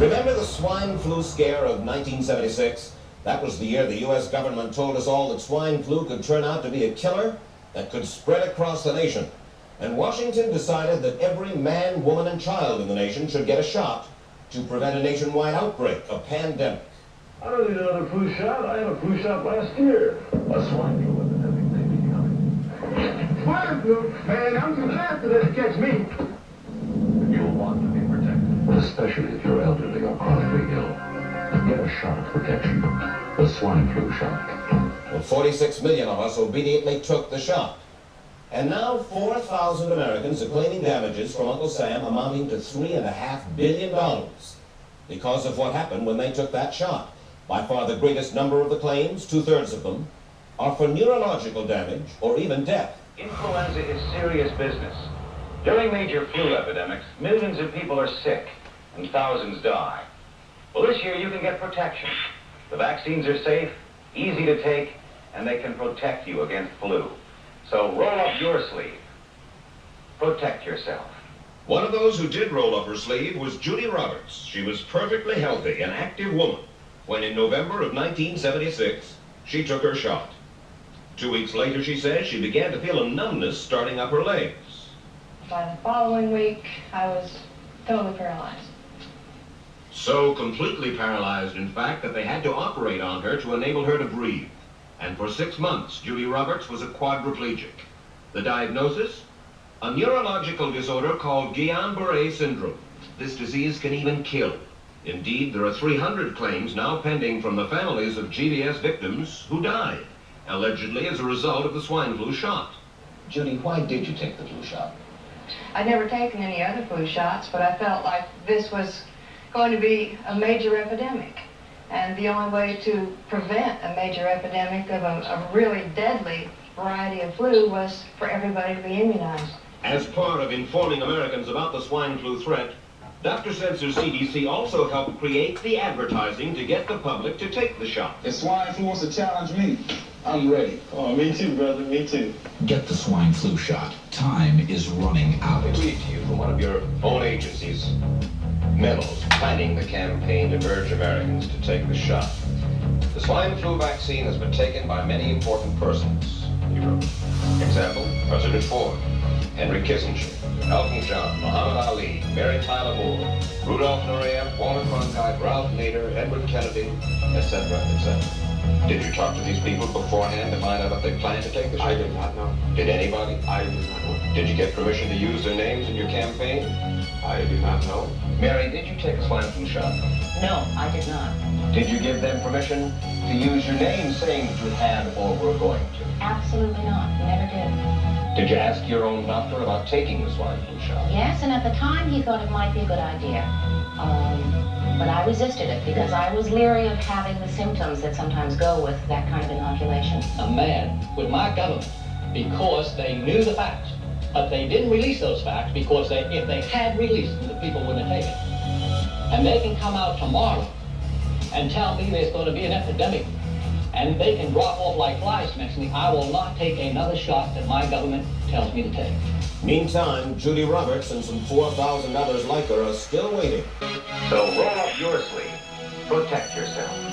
Remember the swine flu scare of 1976? That was the year the U.S. government told us all that swine flu could turn out to be a killer that could spread across the nation. And Washington decided that every man, woman, and child in the nation should get a shot to prevent a nationwide outbreak, a pandemic. I don't need another flu shot. I had a flu shot last year. A swine flu epidemic may be coming. Swine flu? Man, I'm too fast for that to catch me. You'll want to be protected, especially if you're elderly or chronically ill. Get a shot of protection, the swine flu shot. Well, 46 million of us obediently took the shot. And now 4,000 Americans are claiming damages from Uncle Sam amounting to $3.5 billion because of what happened when they took that shot. By far the greatest number of the claims, 2/3 of them, are for neurological damage or even death. Influenza is serious business. During major flu epidemics, millions of people are sick and thousands die. Well, this year you can get protection. The vaccines are safe, easy to take, and they can protect you against flu. So roll up your sleeve. Protect yourself. One of those who did roll up her sleeve was Judy Roberts. She was perfectly healthy, an active woman, when in November of 1976, she took her shot. 2 weeks later, she says, she began to feel a numbness starting up her legs. By the following week, I was totally paralyzed. So completely paralyzed, in fact, that they had to operate on her to enable her to breathe. And for 6 months, Judy Roberts was a quadriplegic. The diagnosis? A neurological disorder called Guillain-Barré syndrome. This disease can even kill. Indeed, there are 300 claims now pending from the families of GBS victims who died, allegedly as a result of the swine flu shot. Judy, why did you take the flu shot? I'd never taken any other flu shots, but I felt like this was going to be a major epidemic. And the only way to prevent a major epidemic of a really deadly variety of flu was for everybody to be immunized. As part of informing Americans about the swine flu threat, Dr. Sensor's CDC also helped create the advertising to get the public to take the shot. If swine flu wants to challenge me, I'm ready. Oh, me too, brother, me too. Get the swine flu shot. Time is running out. I read to you from one of your own agencies. Memos planning the campaign to urge Americans to take the shot. The swine flu vaccine has been taken by many important persons, he wrote. Example, President Ford, Henry Kissinger, Elton John, Muhammad Ali, Mary Tyler Moore, Rudolph Nureyev, Walter Cronkite, Ralph Nader, Edward Kennedy, etc., etc. Did you talk to these people beforehand to find out if they planned to take the shot? I did not know. Did anybody? I did not know. Did you get permission to use their names in your campaign? I do not know. Mary, did you take a swine flu shot? No, I did not. Did you give them permission to use your name saying that you had or were going to? Absolutely not. Never did. Did you ask your own doctor about taking the swine flu shot? Yes, and at the time he thought it might be a good idea. But I resisted it because I was leery of having the symptoms that sometimes go with that kind of inoculation. I'm mad with my government because they knew the facts, but they didn't release those facts because if they had released them, the people wouldn't have taken it. And they can come out tomorrow and tell me there's going to be an epidemic, and they can drop off like flies next to me. I will not take another shot that my government tells me to take. Meantime, Judy Roberts and some 4,000 others like her are still waiting. So roll up your sleeve. Protect yourself.